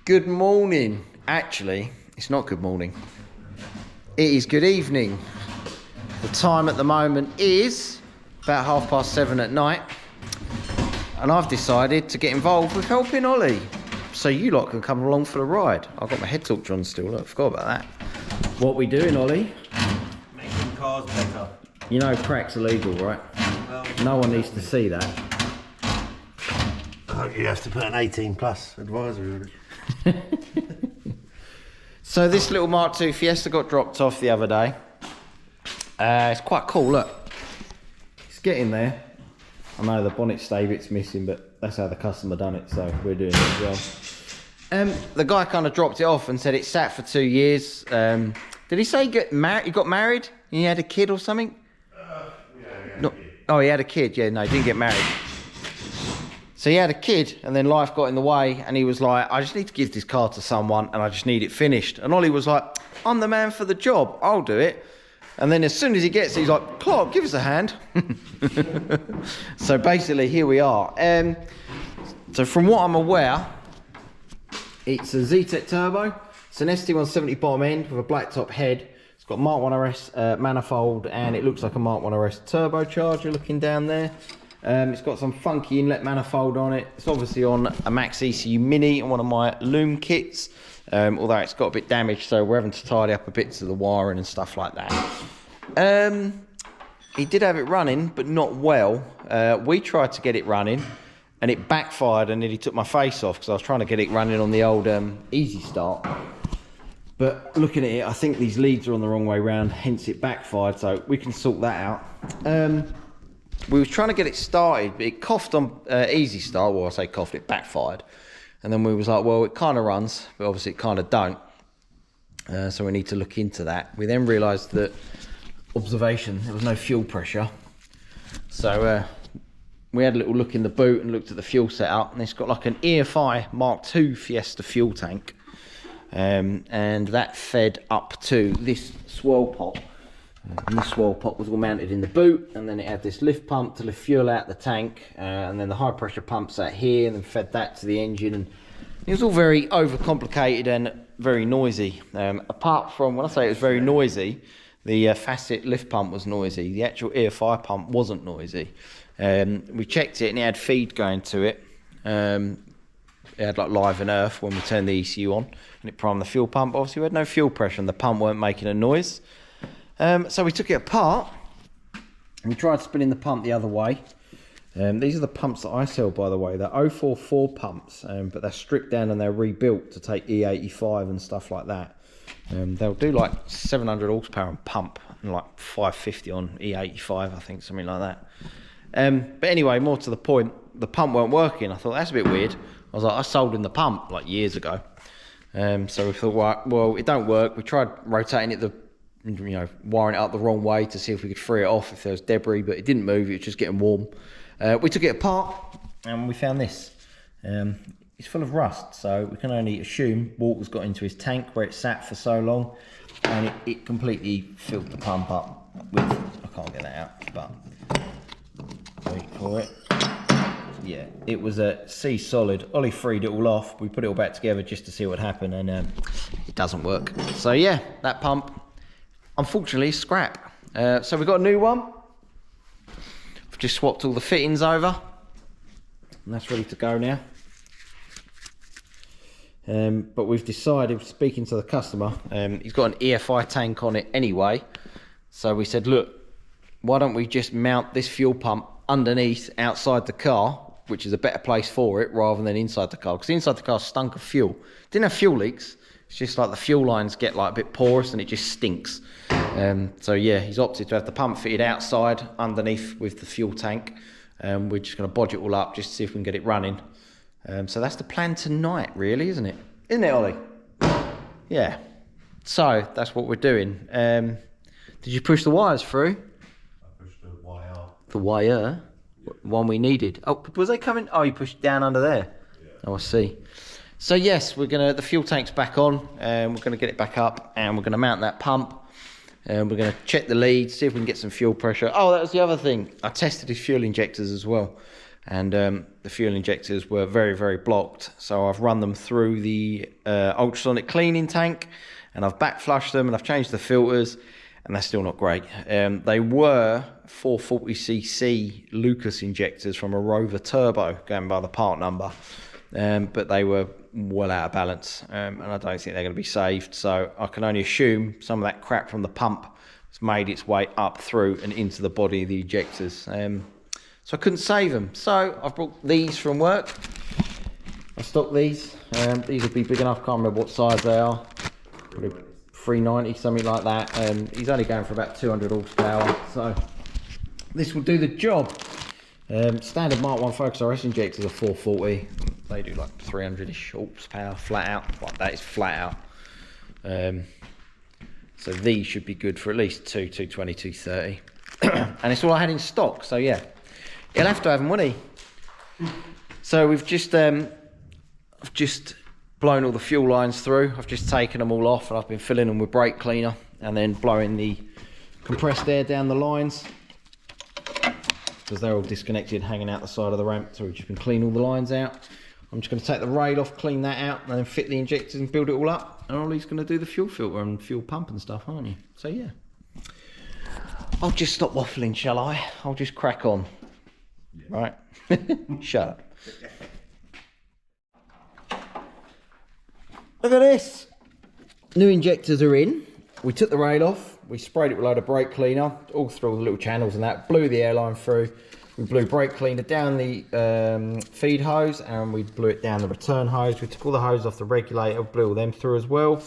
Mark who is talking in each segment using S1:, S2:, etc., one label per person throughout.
S1: Good morning. Actually, it's not good morning. It is good evening. The time at the moment is about 7:30 at night. And I've decided to get involved with helping Ollie. So you lot can come along for the ride. I've got my head torch on still, look, I forgot about that. What we doing, Ollie?
S2: Making cars better.
S1: You know crack's illegal, right?
S2: Well,
S1: no one needs to see that.
S2: Oh, you have to put an 18 plus advisory on it.
S1: So this little Mark II Fiesta got dropped off the other day. It's quite cool, look. It's getting there. I know the bonnet stay bit's missing, but that's how the customer done it, so we're doing it as well. The guy kind of dropped it off and said it sat for 2 years. Did he say he got married? He had a kid or something?
S2: Yeah,
S1: oh, he had a kid. Yeah, no, he didn't get married. So he had a kid, and then life got in the way, and he was like, I just need to give this car to someone, and I just need it finished. And Ollie was like, I'm the man for the job, I'll do it. And then as soon as he gets it, he's like, Clark, give us a hand. So basically, here we are. So from what I'm aware, it's a Zetec Turbo. It's an ST170 bottom end with a black top head. It's got Mark 1RS manifold, and it looks like a Mark 1RS turbocharger looking down there. It's got some funky inlet manifold on it. It's obviously on a Max ECU Mini and one of my Loom kits, although it's got a bit damaged, so we're having to tidy up a bit of the wiring and stuff like that. He did have it running, but not well. We tried to get it running, and it backfired and nearly took my face off because I was trying to get it running on the old Easy Start. But looking at it, I think these leads are on the wrong way round, hence it backfired, so we can sort that out. We was trying to get it started, but it coughed on Easy Start. Well, I say coughed, it backfired. And then we was like, well, it kind of runs, but obviously it kind of don't. So we need to look into that. We then realised that, observation, there was no fuel pressure. So we had a little look in the boot and looked at the fuel setup, and it's got like an EFI Mark II Fiesta fuel tank. And that fed up to this swirl pot. And this swirl pot was all mounted in the boot, and then it had this lift pump to lift fuel out the tank, and then the high pressure pumps out here, and then fed that to the engine, and it was all very overcomplicated and very noisy. Apart from, when I say it was very noisy, the facet lift pump was noisy. The actual EFI pump wasn't noisy. We checked it, and it had feed going to it. It had like live and earth when we turned the ECU on, and it primed the fuel pump. Obviously we had no fuel pressure, and the pump weren't making a noise. So we took it apart, and we tried spinning the pump the other way. These are the pumps that I sell, by the way. They're 044 pumps, but they're stripped down and they're rebuilt to take E85 and stuff like that. They'll do like 700 horsepower on pump and like 550 on E85, I think, something like that. But anyway, more to the point, the pump weren't working. I thought, that's a bit weird. I was like, I sold in the pump like years ago. So we thought, well, it don't work. We tried rotating it, wiring it up the wrong way to see if we could free it off if there was debris, but it didn't move, it was just getting warm. We took it apart, and we found this. It's full of rust, so we can only assume water's got into his tank where it sat for so long, and it completely filled the pump up with, I can't get that out, but wait for it. Yeah, it was a C solid. Ollie freed it all off. We put it all back together just to see what happened, and it doesn't work. So yeah, that pump, unfortunately, scrap. So we've got a new one. We've just swapped all the fittings over, and that's ready to go now. But we've decided, speaking to the customer, he's got an EFI tank on it anyway. So we said, look, why don't we just mount this fuel pump underneath outside the car, which is a better place for it rather than inside the car, because inside the car stunk of fuel. Didn't have fuel leaks. It's just like the fuel lines get like a bit porous and it just stinks. So yeah, he's opted to have the pump fitted outside underneath with the fuel tank. We're just going to bodge it all up just to see if we can get it running. So that's the plan tonight, really, isn't it? Isn't it, Ollie? Yeah. So that's what we're doing. Did you push the wires through?
S2: I pushed the wire.
S1: The wire? One we needed. Oh, was they coming? Oh, you pushed down under there.
S2: Yeah.
S1: Oh, I see. So yes, the fuel tank's back on, and we're gonna get it back up, and we're gonna mount that pump, and we're gonna check the leads, see if we can get some fuel pressure. Oh, that was the other thing. I tested his fuel injectors as well. and the fuel injectors were very, very blocked. So I've run them through the ultrasonic cleaning tank, and I've back flushed them, and I've changed the filters, and they're still not great. They were 440cc Lucas injectors from a Rover Turbo, going by the part number, but they were well out of balance, and I don't think they're going to be saved. So I can only assume some of that crap from the pump has made its way up through and into the body of the injectors. So I couldn't save them. So I've brought these from work. I stocked these. These will be big enough. Can't remember what size they are. Probably 390, something like that. He's only going for about 200 horsepower, so this will do the job. Standard Mark 1 Focus RS injectors are 440. They do like 300-ish horsepower flat out. Like, that is flat out. So these should be good for at least 220, 230. And it's all I had in stock, so yeah. He'll have to have them, won't he? So we've just, I've just blown all the fuel lines through. I've just taken them all off, and I've been filling them with brake cleaner and then blowing the compressed air down the lines, because they're all disconnected, hanging out the side of the ramp. So we've just been cleaning all the lines out. I'm just going to take the rail off, clean that out, and then fit the injectors and build it all up. And Ollie's going to do the fuel filter and fuel pump and stuff, aren't you? So yeah. I'll just stop waffling, shall I? I'll just crack on. Yeah. Right? Shut up. Look at this. New injectors are in. We took the rail off. We sprayed it with a load of brake cleaner all through all the little channels and that. Blew the airline through. We blew brake cleaner down the feed hose, and we blew it down the return hose. We took all the hose off the regulator, blew all them through as well.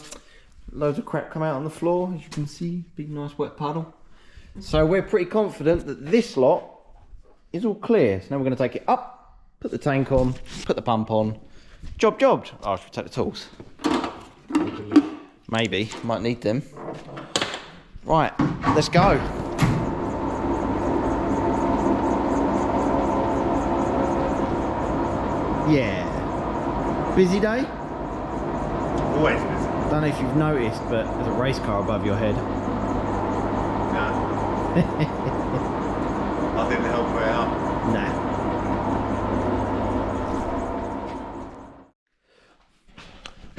S1: Loads of crap come out on the floor, as you can see. Big nice wet puddle. So we're pretty confident that this lot is all clear. So now we're going to take it up, put the tank on, put the pump on. Job jobbed. Oh, should we take the tools? Maybe, might need them. Right, let's go. Yeah. Busy day?
S2: Always busy.
S1: Don't know if you've noticed, but there's a race car above your head.
S2: Nah. I didn't help her out.
S1: Nah.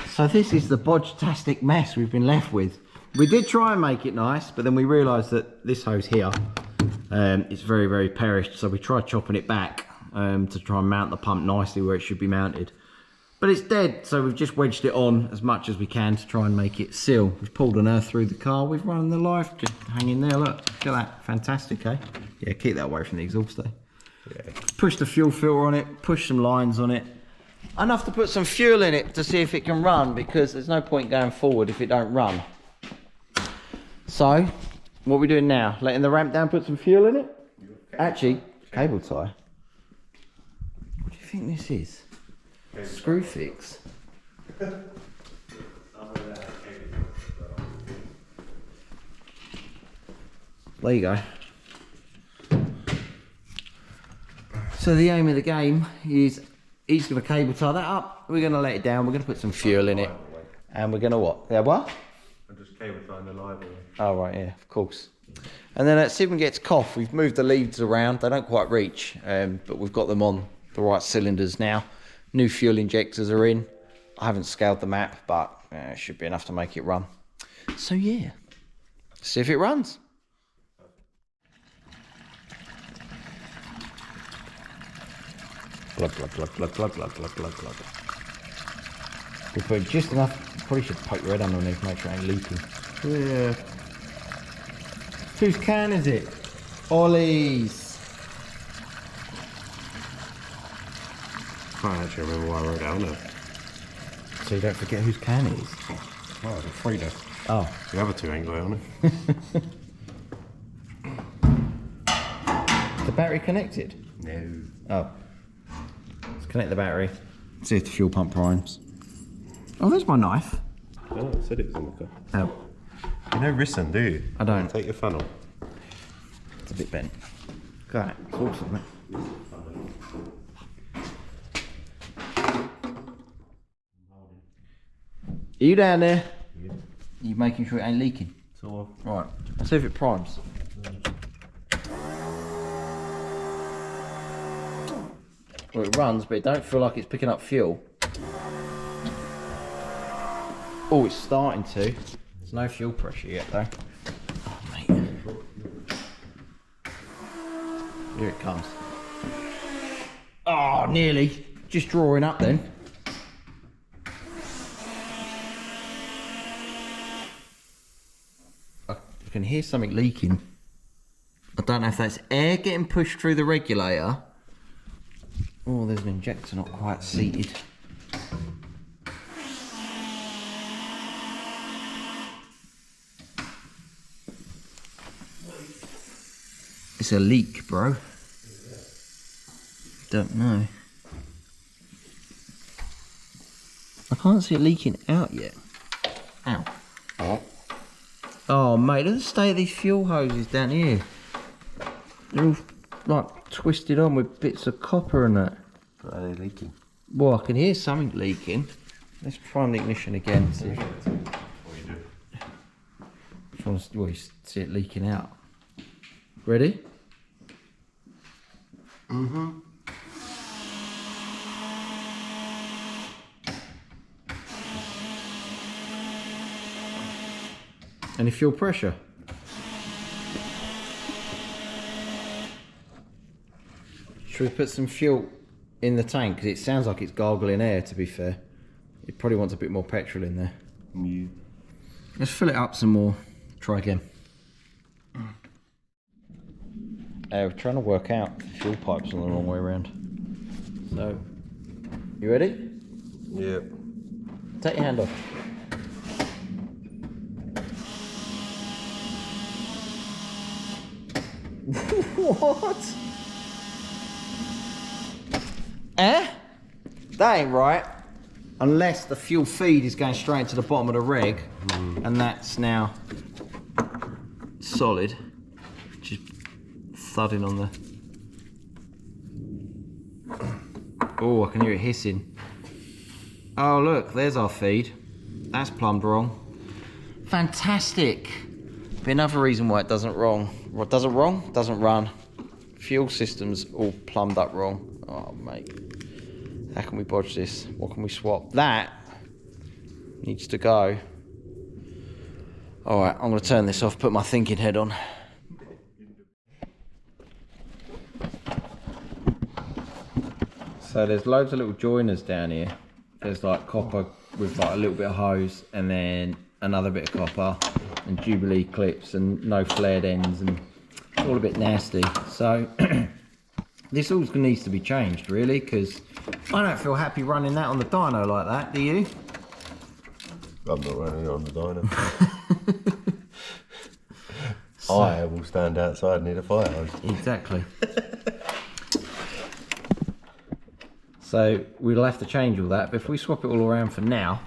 S1: So this is the bodge-tastic mess we've been left with. We did try and make it nice, but then we realised that this hose here is very, very perished. So we tried chopping it back to try and mount the pump nicely where it should be mounted. But it's dead, so we've just wedged it on as much as we can to try and make it seal. We've pulled an earth through the car. We've run the life just hanging there. Look at that. Fantastic, eh? Yeah, keep that away from the exhaust, eh? Yeah. Push the fuel filter on it, push some lines on it. Enough to put some fuel in it to see if it can run, because there's no point going forward if it don't run. So, what are we doing now? Letting the ramp down, put some fuel in it? Actually, cable tie. What do you think this is? Screw fix. There you go. So the aim of the game is he's going to cable tie that up. We're going to let it down. We're going to put some fuel in it. And we're going to what? Yeah, what?
S2: I'm just cable tying the library.
S1: Oh, right, yeah, of course. And then see if we can get cough. We've moved the leads around. They don't quite reach, but we've got them on the right cylinders now. New fuel injectors are in. I haven't scaled the map, but it should be enough to make it run. So, yeah. See if it runs. Glug, glug, glug, glug, glug, glug, glug, glug, glug. We put just enough. Probably should poke your head underneath, make sure it ain't leaking. Yeah. Whose can is it? Ollie's.
S2: I can't actually remember why I wrote it down there.
S1: So you don't forget whose can it is.
S2: Oh, it's a Frida.
S1: Oh.
S2: The other two ain't got it on it.
S1: The battery connected?
S2: No.
S1: Oh. Let's connect the battery. See if the fuel pump primes. Oh, there's my knife.
S2: Oh, I said it was in the car.
S1: Oh.
S2: You know Risson, do you?
S1: I don't.
S2: Take your funnel.
S1: It's a bit bent. Got it. It's awesome, mate. Are you down there? Yeah. Are you making sure it ain't leaking?
S2: Sort of.
S1: Right. Let's see if it primes. Well, it runs, but it don't feel like it's picking up fuel. Oh, it's starting to. There's no fuel pressure yet, though. Oh, mate. Here it comes. Oh, nearly. Just drawing up then. I can hear something leaking. I don't know if that's air getting pushed through the regulator. Oh, there's an injector not quite seated. It's a leak, bro. Don't know. I can't see it leaking out yet. Ow. Oh, mate, look at the state of these fuel hoses down here. They're all like twisted on with bits of copper and that.
S2: Are they leaking?
S1: Well, I can hear something leaking. Let's prime the ignition again. See if well, you see it leaking out. Ready? Mm-hmm. Any fuel pressure? Should we put some fuel in the tank? Because it sounds like it's gargling air, to be fair. It probably wants a bit more petrol in there.
S2: Yeah.
S1: Let's fill it up some more. Try again. We're trying to work out the fuel pipes on the wrong way around. So, you ready?
S2: Yeah.
S1: Take your hand off. What? That ain't right. Unless the fuel feed is going straight to the bottom of the reg, and that's now solid. Just thudding on the... Oh, I can hear it hissing. Oh look, there's our feed. That's plumbed wrong. Fantastic. Be another reason why it doesn't wrong. What does it wrong? Doesn't run. Fuel system's all plumbed up wrong. Oh mate. How can we bodge this? What can we swap? That needs to go. Alright, I'm gonna turn this off, put my thinking head on. So there's loads of little joiners down here. There's like copper with like a little bit of hose and then another bit of copper and Jubilee clips and no flared ends and it's all a bit nasty. So this all needs to be changed really, because I don't feel happy running that on the dyno like that, do you?
S2: I'm not running it on the dyno. I will stand outside and need a fire hose.
S1: Exactly. So we'll have to change all that, but if we swap it all around for now,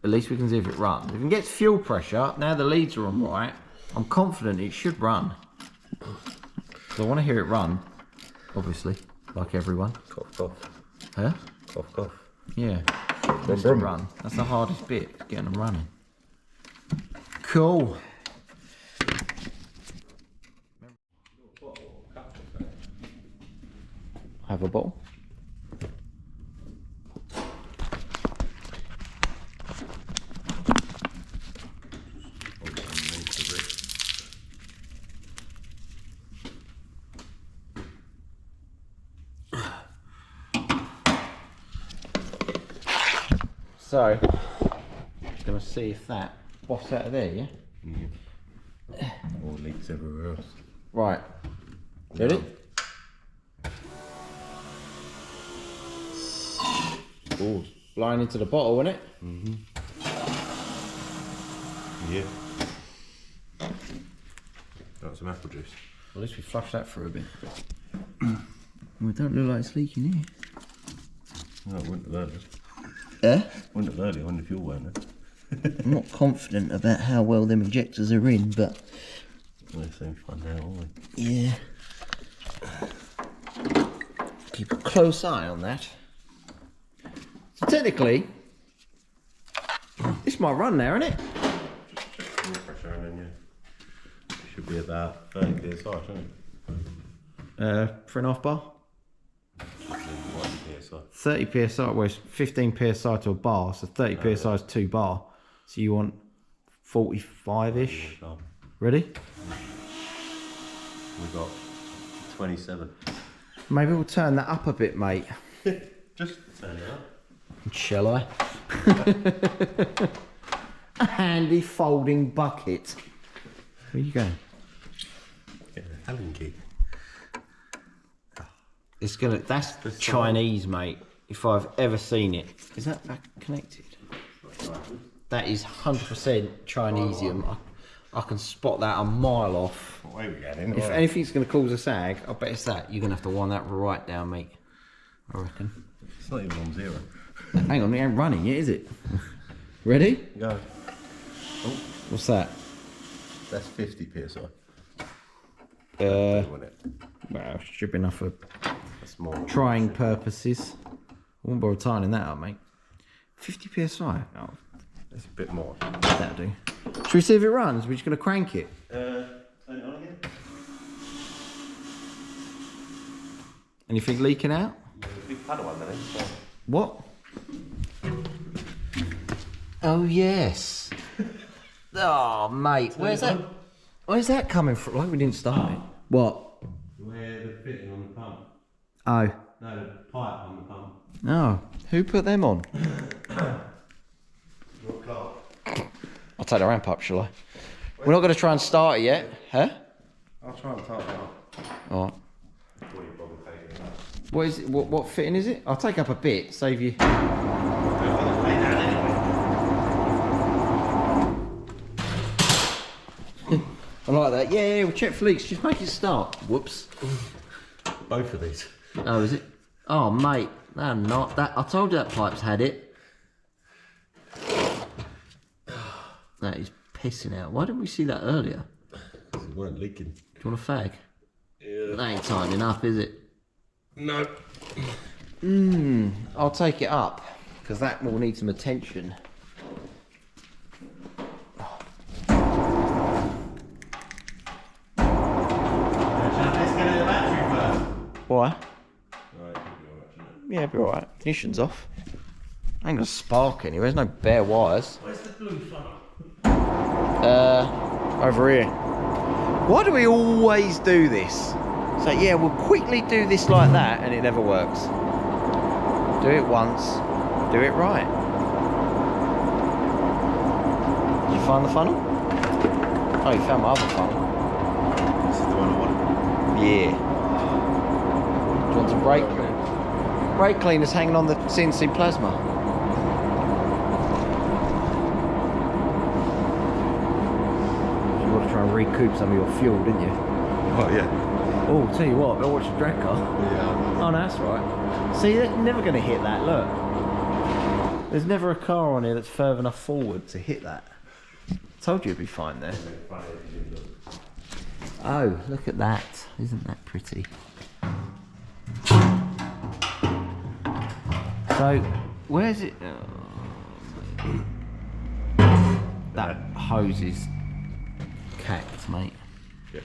S1: at least we can see if it runs. If it gets fuel pressure, now the leads are on right, I'm confident it should run. So I want to hear it run, obviously, like everyone.
S2: Cough, cough.
S1: Huh?
S2: Cough, cough.
S1: Yeah. Just to run. That's the hardest bit, getting them running. Cool. Have a bottle. So, just gonna see if that pops out of there, yeah?
S2: Yeah. Or leaks everywhere else.
S1: Right. Ready? Oh, it's blowing into the bottle, isn't it?
S2: Mm-hmm. Yeah. Got some apple juice.
S1: Well, at least we flushed that through a bit. Well, it don't look like it's leaking here.
S2: No, it wouldn't have earlier.
S1: Yeah?
S2: Wouldn't have earlier when the fuel weren't there.
S1: I'm not confident about how well them injectors are in, but...
S2: They seem fun now, aren't they?
S1: Yeah. Keep a close eye on that. So technically, this might run now, isn't it?
S2: Just more pressure and then it should be about 30 psi, shouldn't it?
S1: 3.5 bar?
S2: Just leave it psi.
S1: 30 psi, well, it's 15 psi to a bar, so 30 psi is 2 bar. So you want 45-ish. Ready?
S2: We've got 27.
S1: Maybe we'll turn that up a bit, mate.
S2: Just turn it up.
S1: Shall I? A handy folding bucket. Where are you going?
S2: Get an Allen key.
S1: It's gonna. That's Chinese, mate. If I've ever seen it. Is that back connected? That is 100% Chinesium. I can spot that a mile off.
S2: What way we going?
S1: If anything's going to cause a sag, I bet it's that. You're going to have to wind that right down, mate. I reckon.
S2: It's not even on 0.
S1: Hang on, it ain't running yet, is it? Ready?
S2: Go. Oh,
S1: What's that?
S2: that's 50 psi.
S1: Well, it should be enough for
S2: That's more.
S1: trying purposes. I won't bother tightening that up, mate. 50 psi. Oh,
S2: That's a bit more.
S1: that'll do. Should we see if it runs? We're just going to crank it.
S2: Turn it on again.
S1: Anything leaking out?
S2: Big paddle one then. So.
S1: What? Oh yes. Oh mate, where's that? Where's that coming from? Like we didn't start it. What?
S2: Where the fitting on the pump?
S1: Oh.
S2: No, the pipe on the pump.
S1: Oh. Who put them on?
S2: Your car.
S1: I'll take the ramp up, shall I? We're not going to try and start it yet, huh?
S2: I'll try and tighten it up.
S1: All right.
S2: Before you bother taking it up.
S1: What is it? What fitting is it? I'll take up a bit, save you. I like that. Yeah, we'll check for leaks. Just make it start. Whoops.
S2: Both of these.
S1: Oh, is it? Oh, mate. No, not that. I told you that pipe's had it. That is pissing out. Why didn't we see that earlier?
S2: Because it weren't leaking.
S1: Do you want a fag?
S2: Yeah.
S1: That ain't tightening up, is it?
S2: No.
S1: I'll take it up, because that will need some attention.
S2: Let's get the battery first.
S1: Why?
S2: Right,
S1: Yeah, it'll be alright. Ignition's off. Ain't gonna spark anyway, there's no bare wires.
S2: where's the blue funnel?
S1: Over here. Why do we always do this? So yeah, we'll quickly do this like that and it never works. Do it once, do it right. Did you find the funnel? Oh, you found my other funnel.
S2: This is the one I wanted.
S1: Yeah. Do you want some brake cleaner? Brake cleaner's hanging on the CNC plasma. You want to try and recoup some of your fuel, didn't you?
S2: Oh, yeah.
S1: Oh, tell you what, I watched the drag car.
S2: Yeah.
S1: Oh, no, that's right. See, they're never going to hit that, look. There's never a car on here that's further enough forward to hit that. Told you it'd be fine there. Oh, look at that. Isn't that pretty? So, where's it? That hose is cacked, mate.
S2: Yes.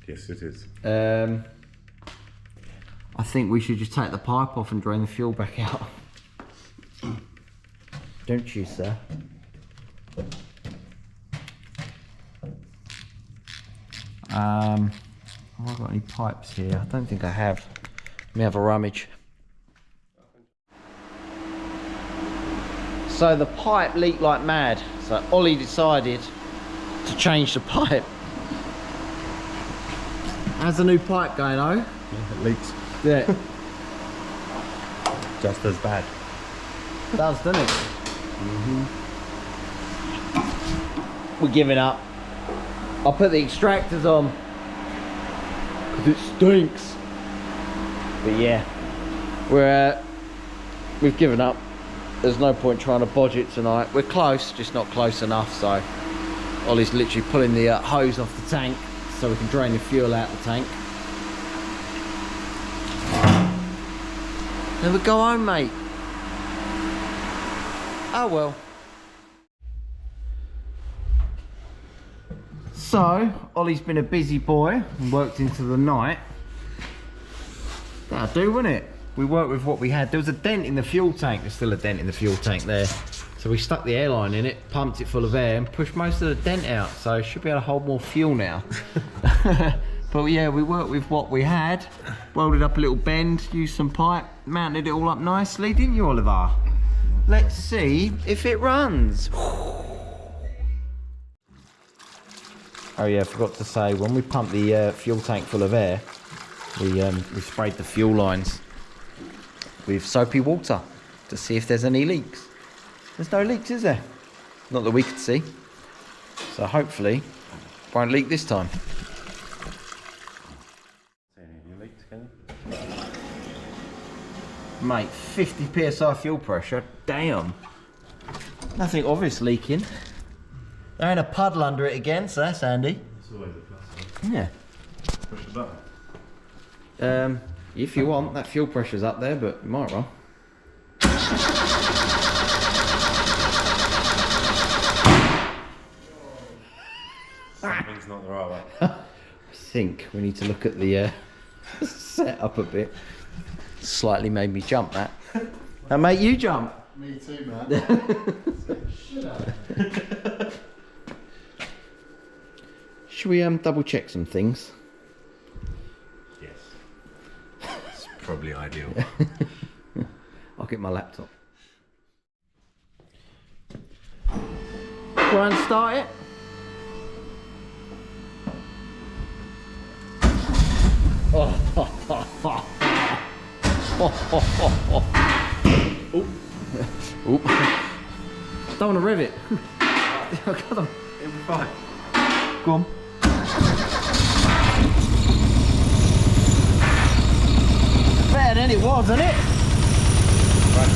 S2: Yes, it is.
S1: I think we should just take the pipe off and drain the fuel back out. Don't you, sir? Have I got any pipes here? I don't think I have. Let me have a rummage. So the pipe leaked like mad. So Ollie decided to change the pipe. How's the new pipe going, oh?
S2: Yeah, it leaks.
S1: Yeah.
S2: Just as bad.
S1: It does, doesn't it? We're giving up. I'll put the extractors on because it stinks. But yeah, we've given up. There's no point trying to bodge it tonight. We're close, just not close enough. So Ollie's literally pulling the hose off the tank so we can drain the fuel out the tank. Then we go home, mate. Oh well. So, Ollie's been a busy boy and worked into the night. That'll do, wouldn't it? We worked with what we had. There was a dent in the fuel tank. There's still a dent in the fuel tank there. So we stuck the airline in it, pumped it full of air and pushed most of the dent out. So it should be able to hold more fuel now. But yeah, we worked with what we had. Welded up a little bend, used some pipe, mounted it all up nicely, didn't you, Oliver? Let's see if it runs. Oh yeah, I forgot to say, when we pumped the fuel tank full of air, we sprayed the fuel lines with soapy water to see if there's any leaks. There's no leaks, is there? Not that we could see. So hopefully, it won't leak this time.
S2: Any leaks, can
S1: Mate, 50 psi fuel pressure, damn. Nothing obvious leaking. There ain't a puddle under it again, so that's handy.
S2: It's always a plus.
S1: Yeah.
S2: Push the button.
S1: If you want, that fuel pressure's up there, but it might run.
S2: Something's not the right way.
S1: I think we need to look at the setup a bit. Slightly made me jump, that. That made you jump.
S3: Me too, man. Shit out.
S1: Should we double check some things?
S2: Yes. It's probably ideal.
S1: I'll get my laptop. Try and start it. Oop. Don't want to rev it. Come on.
S2: It'll be fine.
S1: Go on. Better than it was, isn't it? Right.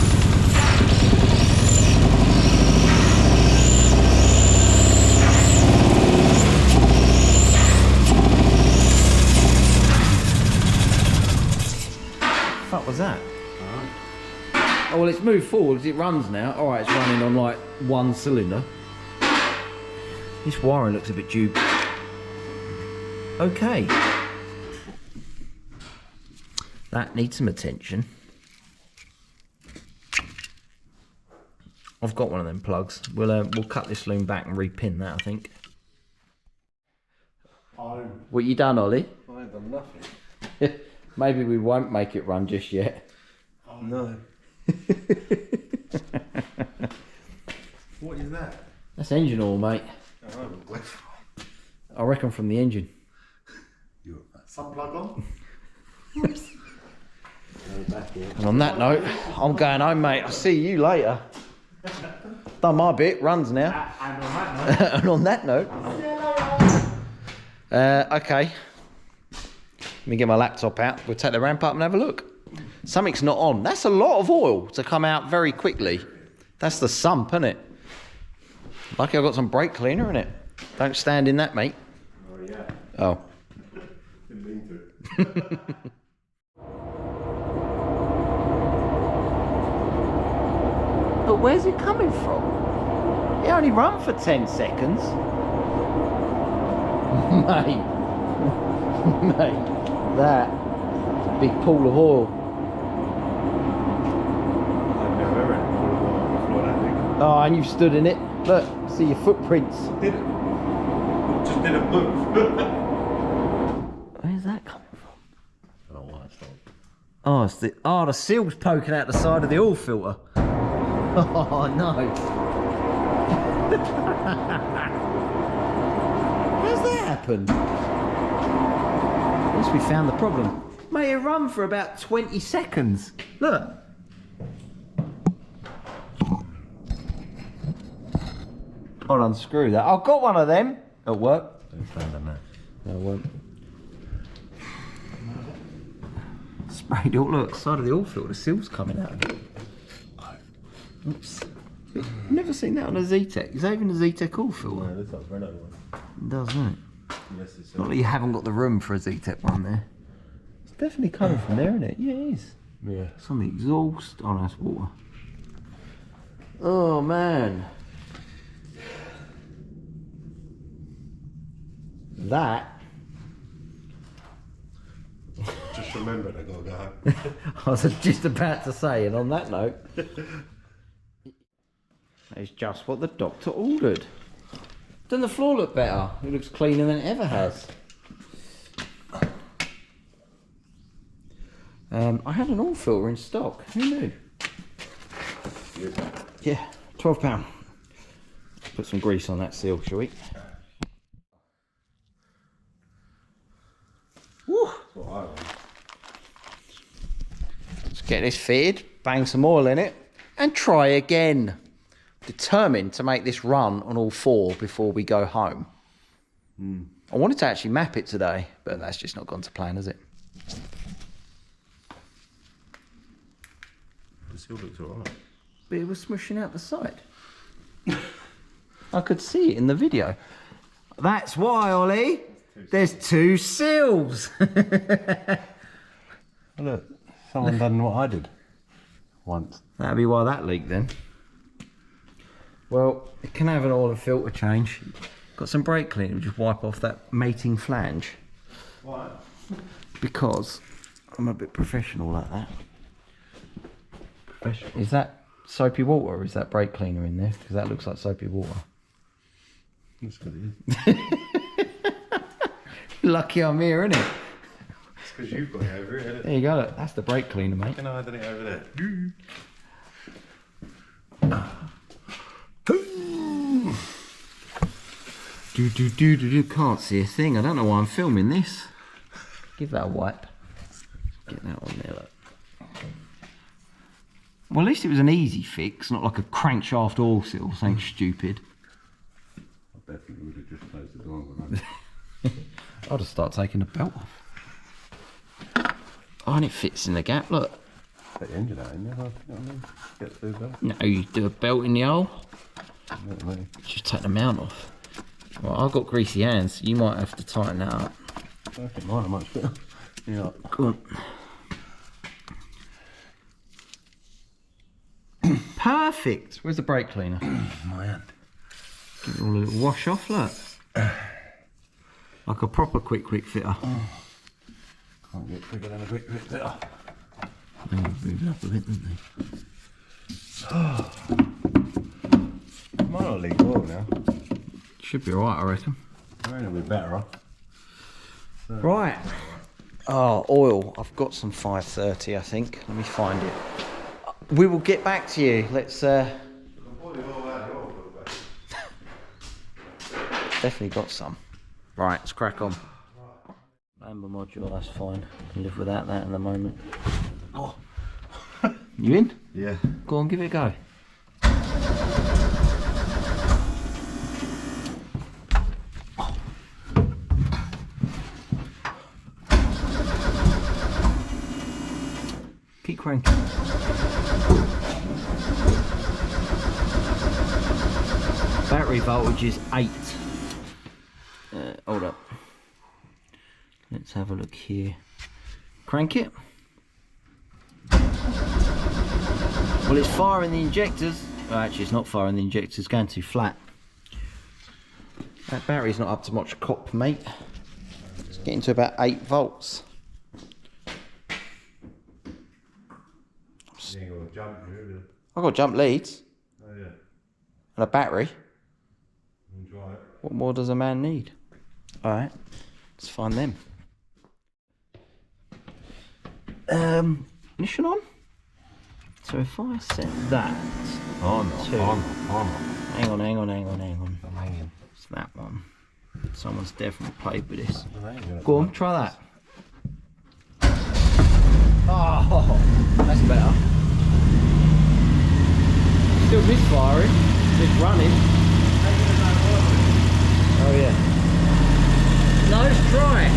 S1: What was that? Oh, well, it's moved forward, it runs now. All right, it's running on like one cylinder. This wiring looks a bit dubious. Okay. That needs some attention. I've got one of them plugs. We'll cut this loom back and repin that, I think.
S3: Oh,
S1: What you done, Ollie?
S3: I ain't done nothing.
S1: Maybe we won't make it run just yet.
S3: Oh no. What is that?
S1: That's engine oil, mate.
S3: Oh, where?
S1: I reckon from the engine.
S3: Some plug on?
S1: And on that note, I'm going home, mate. I'll see you later. Done my bit, runs now.
S3: And on that note.
S1: And on that note. Okay. Let me get my laptop out. We'll take the ramp up and have a look. Something's not on. That's a lot of oil to come out very quickly. That's the sump, isn't it? Lucky I've got some brake cleaner in it. Don't stand in that, mate.
S2: Oh, yeah.
S1: Oh.
S2: Didn't mean to.
S1: But where's it coming from? It only run for 10 seconds. Mate. Mate. That. Big pool of oil.
S2: I've never ever had a pool of water on the floor, that thing.
S1: Oh, and you stood in it. Look, see your footprints.
S2: Just didn't move.
S1: Where's that coming from?
S2: Oh, well, that's not.
S1: Oh, it's the seal's poking out the side of the oil filter. Oh no. How's that happened? At least we found the problem. Mate, it run for about 20 seconds. Look. I'll unscrew that. I've got one of them at work.
S2: Don't stand on that.
S1: No, I won't. Sprayed all, look, side of the oil filter, the seal's coming out of it. Oops. I've never seen that on a Zetec. Is that even a Zetec oil filter?
S2: No, this one's Renault one.
S1: It does, doesn't it?
S2: Unless it's
S1: Not that you haven't got the room for a Zetec one there. It's definitely coming from there, isn't it? Yeah, it is.
S2: yeah.
S1: It's on the exhaust. Oh, no, that's water. Oh, man. That.
S2: Just just remembered I gotta go home.
S1: I was just about to say, and on that note, it's just what the doctor ordered. Doesn't the floor look better? It looks cleaner than it ever has. I had an oil filter in stock. Who knew? Yeah, £12. Put some grease on that seal, shall we? Woo! Let's get this fitted, bang some oil in it, and try again. Determined to make this run on all four before we go home. I wanted to actually map it today, but that's just not gone to plan, has it?
S2: The seal looks alright.
S1: But it was smushing out the side. I could see it in the video. That's why, Ollie. There's two seals.
S2: Look, someone done what I did once.
S1: That'd be why that leaked then. Well, it can have an oil and filter change. Got some brake cleaner, just wipe off that mating flange.
S2: Why?
S1: Because I'm a bit professional like that. Is that soapy water or is that brake cleaner in there? Because that looks like soapy water.
S2: That's good, it is.
S1: Lucky I'm here, innit?
S2: It's because you've got it over here, isn't it?
S1: There you go, that's the brake cleaner, mate.
S2: Can I done it over there?
S1: Can't see a thing. I don't know why I'm filming this. Give that a wipe. Get that on there, look. Well, at least it was an easy fix, not like a crankshaft oil seal, something stupid.
S2: I definitely would have just closed the door when
S1: I'll just start taking the belt off. Oh, and it fits in the gap, look.
S2: Take the engine out in there, I think I mean. Get through that.
S1: No, you do a belt in the hole,
S2: Really.
S1: just take the mount off. Well, I've got greasy hands, you might have to tighten that up.
S2: I think mine are much better. Yeah.
S1: Go on. Perfect. Where's the brake cleaner?
S2: My hand.
S1: Give it all a little wash off, look. Like a proper quick fitter.
S2: Can't get quicker than a quick fitter.
S1: They moved up a bit, didn't they?
S2: Might not leak oil now.
S1: Should be alright, I reckon.
S2: I reckon it'll be better off.
S1: Right. Oh, oil. I've got some 530, I think. Let me find it. We will get back to you. Let's. Definitely got some. Right, let's crack on. Amber module, that's fine. Can live without that in the moment. Oh. You in?
S2: Yeah.
S1: Go on, give it a go. Keep cranking. Battery voltage is 8. Hold up. Let's have a look here. Crank it. Well, it's firing the injectors. Oh, actually, it's not firing the injectors. It's going too flat. That battery's not up to much cop, mate. It's getting to about 8 volts.
S2: You ain't got to jump here, have you?
S1: I've got jump leads
S2: Oh yeah.
S1: and a battery.
S2: Enjoy it.
S1: What more does a man need? Alright, let's find them. Ignition on. So if I set that
S2: On.
S1: Hang on.
S2: I'm hanging.
S1: It's that one. Someone's definitely played with this.
S2: I'm hanging.
S1: Go on, try that. Oh, that's better. Still misfiring. It's running. Oh yeah. No, let's try it.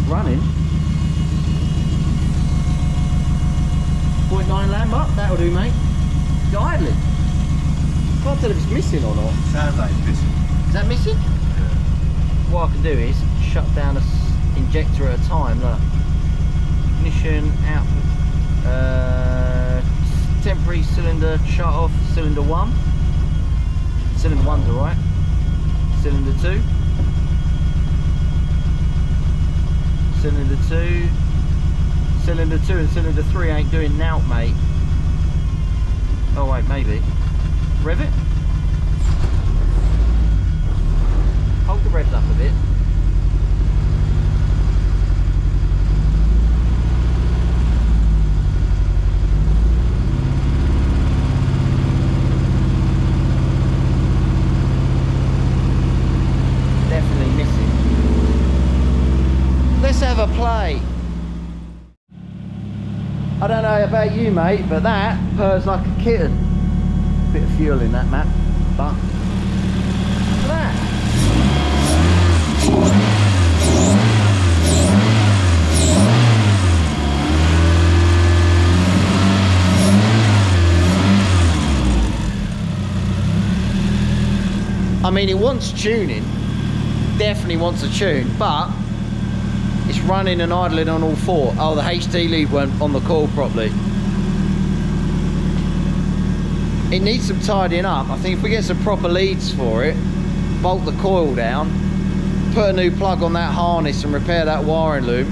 S1: Running. 0.9 lamp up, that'll do, mate. It's idling. Can't tell if it's missing or not.
S2: Sounds like it's missing.
S1: Is that missing?
S2: Yeah.
S1: What I can do is shut down a injector at a time. Look. Ignition output. temporary cylinder shut off, cylinder 1. Cylinder 1's alright. Cylinder 2. Cylinder 2. Cylinder 2 and cylinder 3 ain't doing nout, mate. Oh wait, maybe. Rev it. Hold the revs up a bit. Definitely missing. Let's have a play. I don't know about you, mate, but that purrs like a kitten. Bit of fuel in that, Matt, but look at that. I mean, it wants tuning, definitely wants a tune, but it's running and idling on all four. Oh, the HD lead weren't on the coil properly. It needs some tidying up. I think if we get some proper leads for it, bolt the coil down, put a new plug on that harness and repair that wiring loop,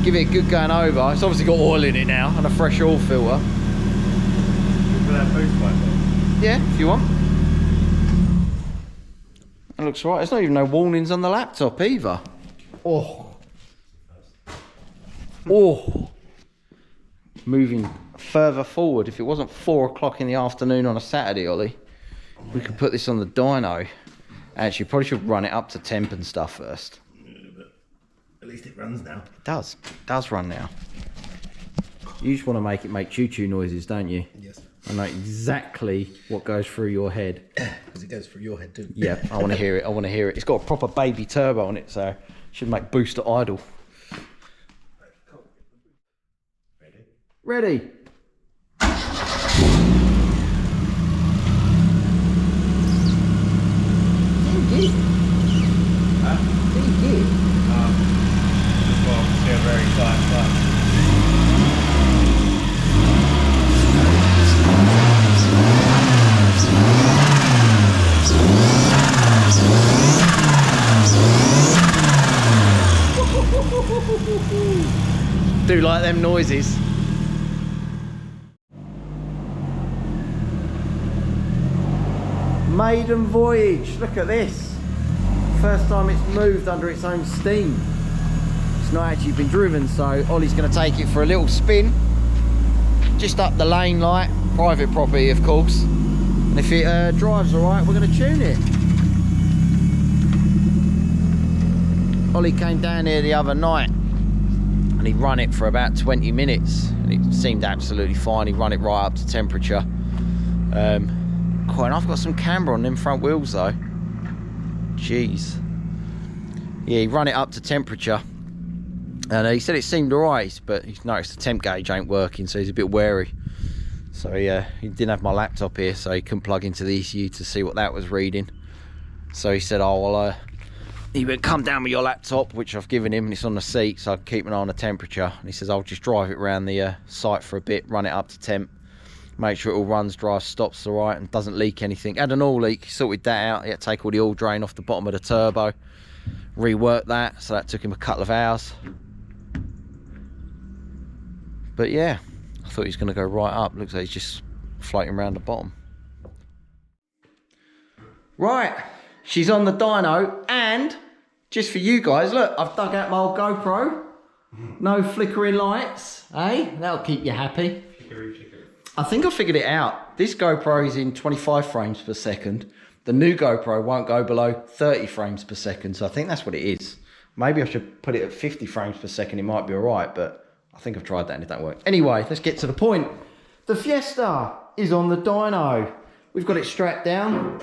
S1: give it a good going over. It's obviously got oil in it now and a fresh oil filter.
S2: For that boost pipe then?
S1: Yeah, if you want. That looks right. There's not even no warnings on the laptop either. Oh. Oh. Moving further forward, if it wasn't 4 o'clock in the afternoon on a Saturday, Ollie, we could put this on the dyno. Actually, probably should run it up to temp and stuff first.
S2: Yeah, but at least it runs now.
S1: It does run now. You just want to make it make choo-choo noises, don't you?
S3: Yes.
S1: I know exactly what goes through your head.
S3: Because it goes through your head too.
S1: Yeah, I want to hear it. I want to hear it. It's got a proper baby turbo on it, so it should make booster idle. Ready?
S2: Huh? Just got to see a very tight clutch.
S1: Do like them noises. Maiden voyage, look at this. First time it's moved under its own steam. It's not actually been driven, so Ollie's going to take it for a little spin. Just up the lane light, private property of course. And if it drives alright, we're going to tune it. Ollie came down here the other night and he run it for about 20 minutes. And it seemed absolutely fine. He run it right up to temperature. Quite enough. I've got some camber on them front wheels though. Jeez. Yeah, he run it up to temperature and he said it seemed alright, but he's noticed the temp gauge ain't working, so he's a bit wary. So yeah, he didn't have my laptop here, so he couldn't plug into the ECU to see what that was reading. So he said, oh well, he went, come down with your laptop, which I've given him, and it's on the seat, so I can keep an eye on the temperature. And he says, I'll just drive it around the site for a bit, run it up to temp, make sure it all runs, drives, stops all right, and doesn't leak anything. Had an oil leak, sorted that out. He had to take all the oil drain off the bottom of the turbo, rework that, so that took him a couple of hours. But yeah, I thought he was going to go right up. Looks like he's just floating around the bottom. Right, she's on the dyno, and just for you guys, look, I've dug out my old GoPro. No flickering lights, eh? That'll keep you happy. I think I figured it out. This GoPro is in 25 frames per second. The new GoPro won't go below 30 frames per second, so I think that's what it is. Maybe I should put it at 50 frames per second, it might be all right, but I think I've tried that and it don't work. Anyway, let's get to the point. The Fiesta is on the dyno. We've got it strapped down.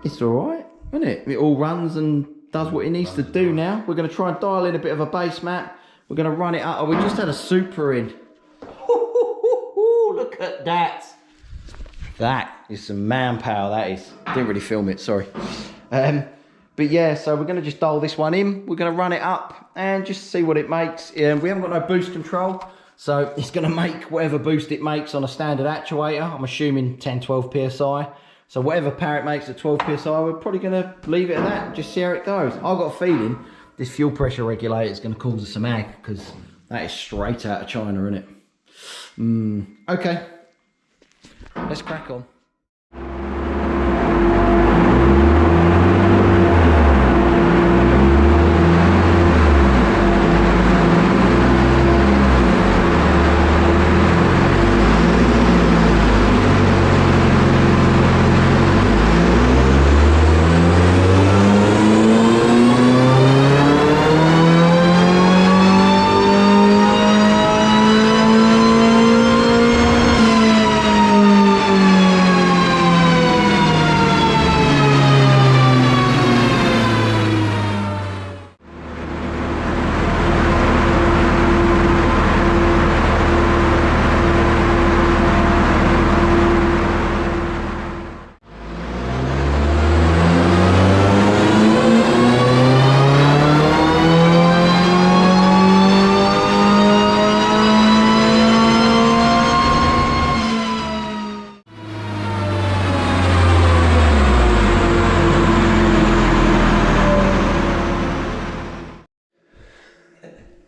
S1: It's all right, isn't it? It all runs and does what it needs to do now. We're going to try and dial in a bit of a bass, Matt. We're going to run it up. Oh, we just had a super in. Look at that. That is some manpower, that is. Didn't really film it, sorry. But yeah, so we're going to just dial this one in. We're going to run it up and just see what it makes. We haven't got no boost control, So it's going to make whatever boost it makes on a standard actuator. I'm assuming 10, 12 PSI. So whatever power it makes at 12 PSI, we're probably going to leave it at that and just see how it goes. I've got a feeling this fuel pressure regulator is going to cause us some ag, because that is straight out of China, isn't it? Okay, let's crack on.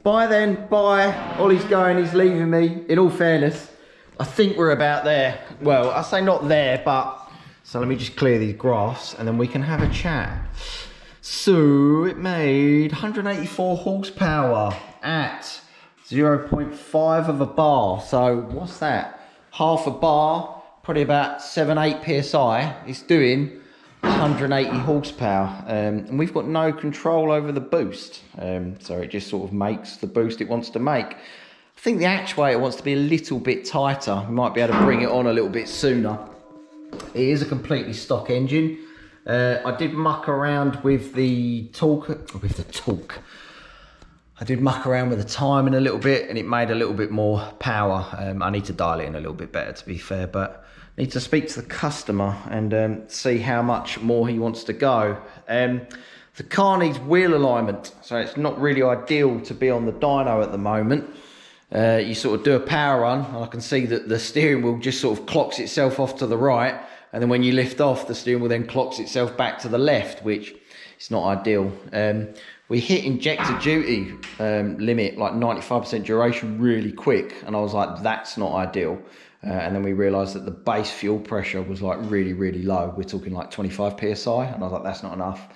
S1: Bye then, bye. Ollie's going, he's leaving me. In all fairness, I think we're about there. Well, I say not there, but... So let me just clear these graphs and then we can have a chat. So it made 184 horsepower at 0.5 of a bar. So what's that? Half a bar, probably about 7, 8 PSI. It's doing 180 horsepower, and we've got no control over the boost, so it just sort of makes the boost it wants to make. I think the actuator wants to be a little bit tighter. We might be able to bring it on a little bit sooner. It is a completely stock engine. I did muck around with the torque. I did muck around with the timing a little bit, and it made a little bit more power. I need to dial it in a little bit better, to be fair, but need to speak to the customer and see how much more he wants to go. The car needs wheel alignment, so it's not really ideal to be on the dyno at the moment. You sort of do a power run, and I can see that the steering wheel just sort of clocks itself off to the right, and then when you lift off, the steering wheel then clocks itself back to the left, which is not ideal. We hit injector duty limit, like 95% duration, really quick, and I was like, that's not ideal. And then we realised that the base fuel pressure was like really, really low. We're talking like 25 PSI, and I was like, that's not enough.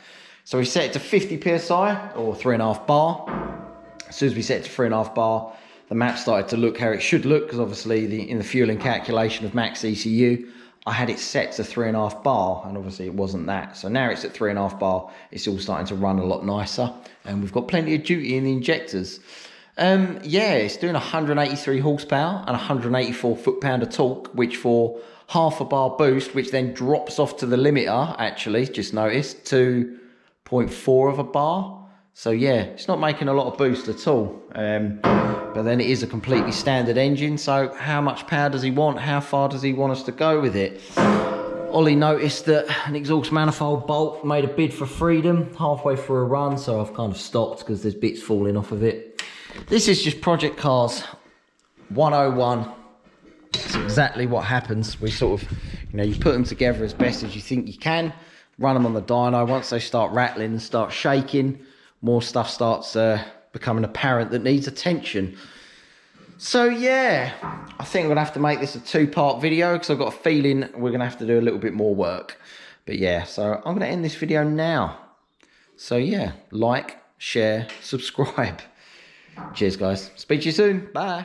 S1: So we set it to 50 PSI, or 3.5 bar. As soon as we set it to 3.5 bar, the map started to look how it should look, because obviously in the fueling calculation of max ECU, I had it set to 3.5 bar, and obviously it wasn't that. So now it's at 3.5 bar, it's all starting to run a lot nicer, and we've got plenty of duty in the injectors. Yeah, it's doing 183 horsepower and 184 foot-pound of torque, which for half a bar boost, which then drops off to the limiter, actually, just noticed, to 0.4 of a bar. So yeah, it's not making a lot of boost at all. But then it is a completely standard engine, so how much power does he want? How far does he want us to go with it? Ollie noticed that an exhaust manifold bolt made a bid for freedom halfway through a run, so I've kind of stopped because there's bits falling off of it. This is just Project Cars 101. It's exactly what happens. We sort of, you put them together as best as you think you can, run them on the dyno. Once they start rattling and start shaking, more stuff starts becoming apparent that needs attention. So yeah, I think I'm gonna have to make this a 2-part video, because I've got a feeling we're gonna have to do a little bit more work. But yeah, so I'm gonna end this video now. So yeah, like, share, subscribe. Cheers guys, speak to you soon, bye.